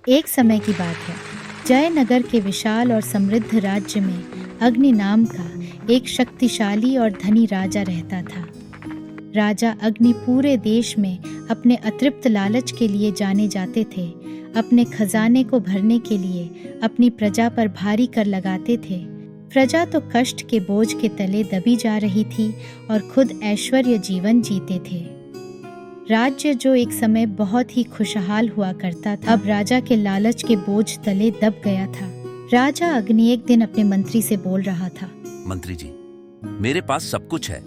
एक समय की बात है। जयनगर के विशाल और समृद्ध राज्य में अग्नि नाम का एक शक्तिशाली और धनी राजा रहता था। राजा अग्नि पूरे देश में अपने अतृप्त लालच के लिए जाने जाते थे। अपने खजाने को भरने के लिए अपनी प्रजा पर भारी कर लगाते थे। प्रजा तो कष्ट के बोझ के तले दबी जा रही थी और खुद ऐश्वर्य जीवन जीते थे। राज्य जो एक समय बहुत ही खुशहाल हुआ करता था, अब राजा के लालच के बोझ तले दब गया था। राजा अग्नि एक दिन अपने मंत्री से बोल रहा था। मंत्री जी, मेरे पास सब कुछ है,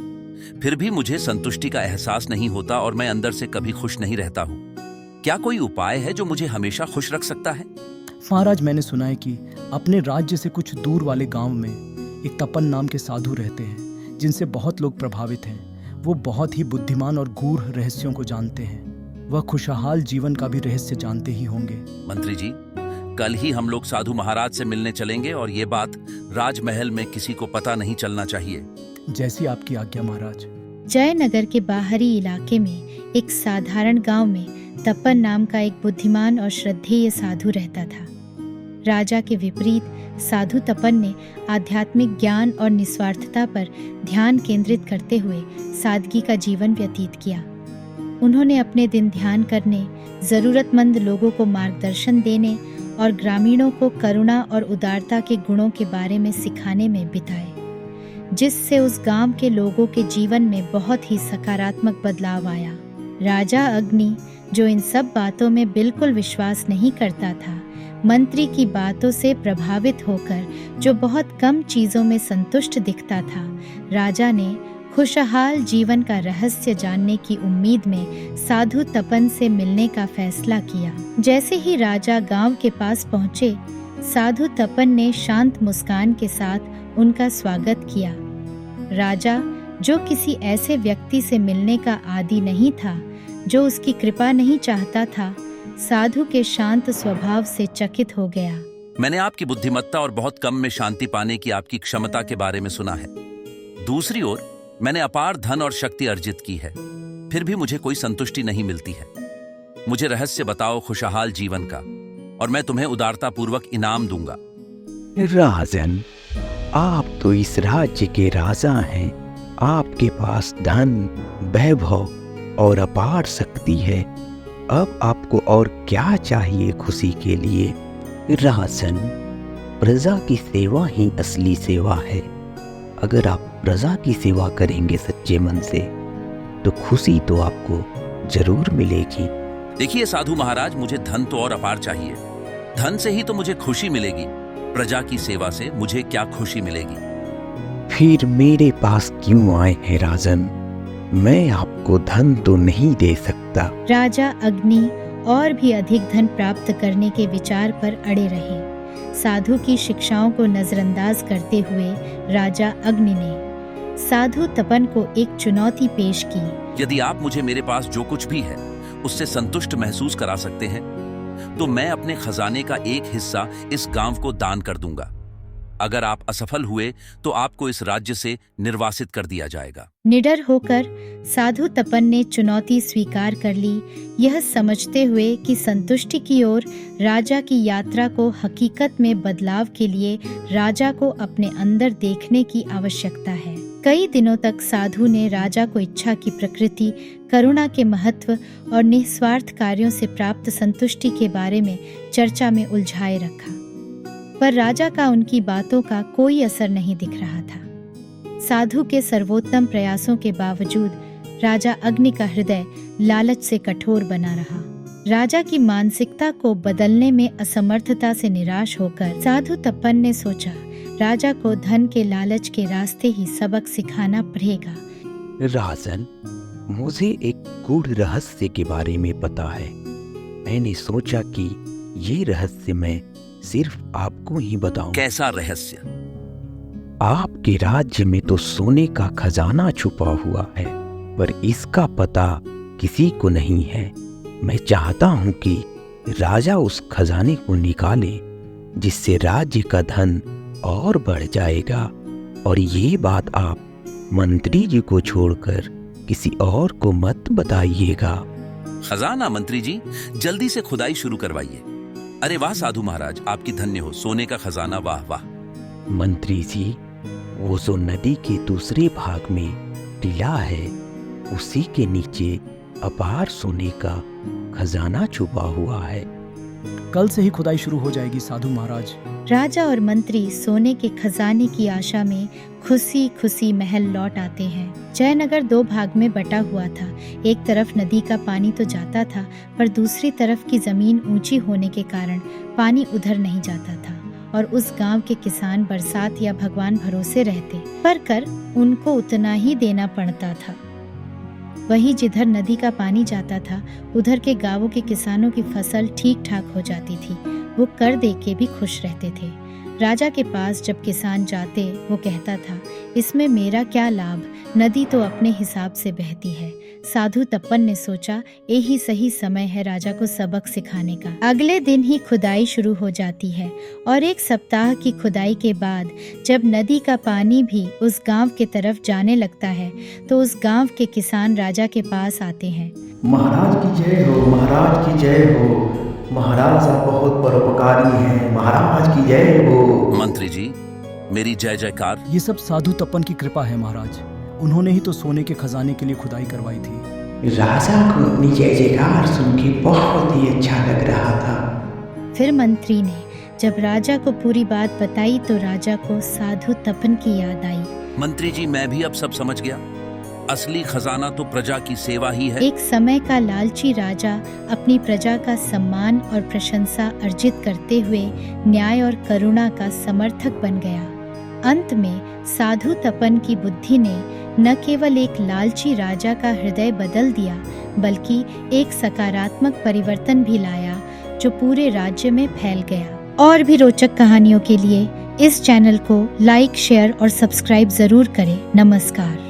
फिर भी मुझे संतुष्टि का एहसास नहीं होता और मैं अंदर से कभी खुश नहीं रहता हूँ। क्या कोई उपाय है जो मुझे हमेशा खुश रख सकता है? महाराज, मैंने सुना है कि अपने राज्य से कुछ दूर वाले गांव में एक तपन नाम के साधु रहते हैं, जिनसे बहुत लोग प्रभावित हैं। वो बहुत ही बुद्धिमान और गूढ़ रहस्यों को जानते हैं। वह खुशहाल जीवन का भी रहस्य जानते ही होंगे। मंत्री जी, कल ही हम लोग साधु महाराज से मिलने चलेंगे और ये बात राजमहल में किसी को पता नहीं चलना चाहिए। जैसी आपकी आज्ञा महाराज। जयनगर के बाहरी इलाके में एक साधारण गांव में तपन नाम का एक बुद्धिमान और श्रद्धेय साधु रहता था। राजा के विपरीत साधु तपन ने आध्यात्मिक ज्ञान और निस्वार्थता पर ध्यान केंद्रित करते हुए सादगी का जीवन व्यतीत किया। उन्होंने अपने दिन ध्यान करने, जरूरतमंद लोगों को मार्गदर्शन देने और ग्रामीणों को करुणा और उदारता के गुणों के बारे में सिखाने में बिताए, जिससे उस गांव के लोगों के जीवन में बहुत ही सकारात्मक बदलाव आया। राजा अग्नि, जो इन सब बातों में बिल्कुल विश्वास नहीं करता था, मंत्री की बातों से प्रभावित होकर, जो बहुत कम चीजों में संतुष्ट दिखता था, राजा ने खुशहाल जीवन का रहस्य जानने की उम्मीद में साधु तपन से मिलने का फैसला किया। जैसे ही राजा गांव के पास पहुंचे, साधु तपन ने शांत मुस्कान के साथ उनका स्वागत किया। राजा, जो किसी ऐसे व्यक्ति से मिलने का आदी नहीं था, जो उसकी कृपा नहीं चाहता था, साधु के शांत स्वभाव से चकित हो गया। मैंने आपकी बुद्धिमत्ता और बहुत कम में शांति पाने की आपकी क्षमता के बारे में सुना है। दूसरी ओर मैंने अपार धन और शक्ति अर्जित की है, फिर भी मुझे कोई संतुष्टि नहीं मिलती है। मुझे रहस्य बताओ खुशहाल जीवन का, और मैं तुम्हें उदारता पूर्वक इनाम दूंगा। राजन, आप तो इस राज्य के राजा हैं। आपके पास धन, वैभव और अपार शक्ति है। अब आपको और क्या चाहिए खुशी के लिए? राजन, प्रजा की सेवा ही असली सेवा है। अगर आप प्रजा की सेवा करेंगे सच्चे मन से, तो खुशी तो आपको जरूर मिलेगी। देखिए साधु महाराज, मुझे धन तो और अपार चाहिए। धन से ही तो मुझे खुशी मिलेगी। प्रजा की सेवा से मुझे क्या खुशी मिलेगी? फिर मेरे पास क्यों आए हैं राजन? मैं आपको धन तो नहीं दे सकता। राजा अग्नि और भी अधिक धन प्राप्त करने के विचार पर अड़े रहे। साधु की शिक्षाओं को नजरअंदाज करते हुए राजा अग्नि ने साधु तपन को एक चुनौती पेश की। यदि आप मुझे मेरे पास जो कुछ भी है उससे संतुष्ट महसूस करा सकते हैं, तो मैं अपने खजाने का एक हिस्सा इस गांव को दान कर दूंगा। अगर आप असफल हुए तो आपको इस राज्य से निर्वासित कर दिया जाएगा। निडर होकर साधु तपन ने चुनौती स्वीकार कर ली, यह समझते हुए कि संतुष्टि की ओर राजा की यात्रा को हकीकत में बदलाव के लिए राजा को अपने अंदर देखने की आवश्यकता है। कई दिनों तक साधु ने राजा को इच्छा की प्रकृति, करुणा के महत्व और निस्वार्थ कार्यों से प्राप्त संतुष्टि के बारे में चर्चा में उलझाए रखा, पर राजा का उनकी बातों का कोई असर नहीं दिख रहा था। साधु के सर्वोत्तम प्रयासों के बावजूद राजा अग्नि का हृदय लालच से कठोर बना रहा। राजा की मानसिकता को बदलने में असमर्थता से निराश होकर साधु तपन ने सोचा, राजा को धन के लालच के रास्ते ही सबक सिखाना पड़ेगा। राजन, मुझे एक गूढ़ रहस्य के बारे में पता है। मैंने सोचा कि ये रहस्य मैं सिर्फ आपको ही बताऊं। कैसा रहस्य? आपके राज्य में तो सोने का खजाना छुपा हुआ है, पर इसका पता किसी को नहीं है। मैं चाहता हूं कि राजा उस खजाने को निकाले, जिससे राज्य का धन और बढ़ जाएगा। और ये बात आप मंत्री जी को छोड़कर किसी और को मत बताइएगा। खजाना? मंत्री जी, जल्दी से खुदाई शुरू करवाइए। अरे वाह साधु महाराज, आपकी धन्य हो, सोने का खजाना, वाह वाह। मंत्री जी, वो जो नदी के दूसरे भाग में टीला है, उसी के नीचे अपार सोने का खजाना छुपा हुआ है। कल से ही खुदाई शुरू हो जाएगी साधु महाराज। राजा और मंत्री सोने के खजाने की आशा में खुशी खुशी महल लौट आते हैं। जयनगर 2 भाग में बटा हुआ था। एक तरफ नदी का पानी तो जाता था, पर दूसरी तरफ की जमीन ऊंची होने के कारण पानी उधर नहीं जाता था और उस गांव के किसान बरसात या भगवान भरोसे रहते, पर कर उनको उतना ही देना पड़ता था। वहीं जिधर नदी का पानी जाता था, उधर के गांवों के किसानों की फसल ठीक ठाक हो जाती थी। वो कर दे के भी खुश रहते थे। राजा के पास जब किसान जाते, वो कहता था, इसमें मेरा क्या लाभ, नदी तो अपने हिसाब से बहती है। साधु तपन ने सोचा, यही सही समय है राजा को सबक सिखाने का। अगले दिन ही खुदाई शुरू हो जाती है और 1 सप्ताह की खुदाई के बाद जब नदी का पानी भी उस गांव के तरफ जाने लगता है, तो उस गांव के किसान राजा के पास आते हैं। महाराज की जय हो, महाराज की जय हो, महाराज आप बहुत परोपकारी हैं, महाराज की जय हो। मंत्री जी, मेरी जय जयकार। ये सब साधु तपन की कृपा है महाराज। उन्होंने ही तो सोने के खजाने के लिए खुदाई करवाई थी। राजा को अपनी जय जयकार सुन के बहुत ही अच्छा लग रहा था। फिर मंत्री ने जब राजा को पूरी बात बताई तो राजा को साधु तपन की याद आई। मंत्री जी, मैं भी अब सब समझ गया। असली खजाना तो प्रजा की सेवा ही है। एक समय का लालची राजा अपनी प्रजा का सम्मान और प्रशंसा अर्जित करते हुए न्याय और करुणा का समर्थक बन गया। अंत में साधु तपन की बुद्धि ने न केवल एक लालची राजा का हृदय बदल दिया, बल्कि एक सकारात्मक परिवर्तन भी लाया जो पूरे राज्य में फैल गया। और भी रोचक कहानियों के लिए इस चैनल को लाइक, शेयर और सब्सक्राइब जरूर करें। नमस्कार।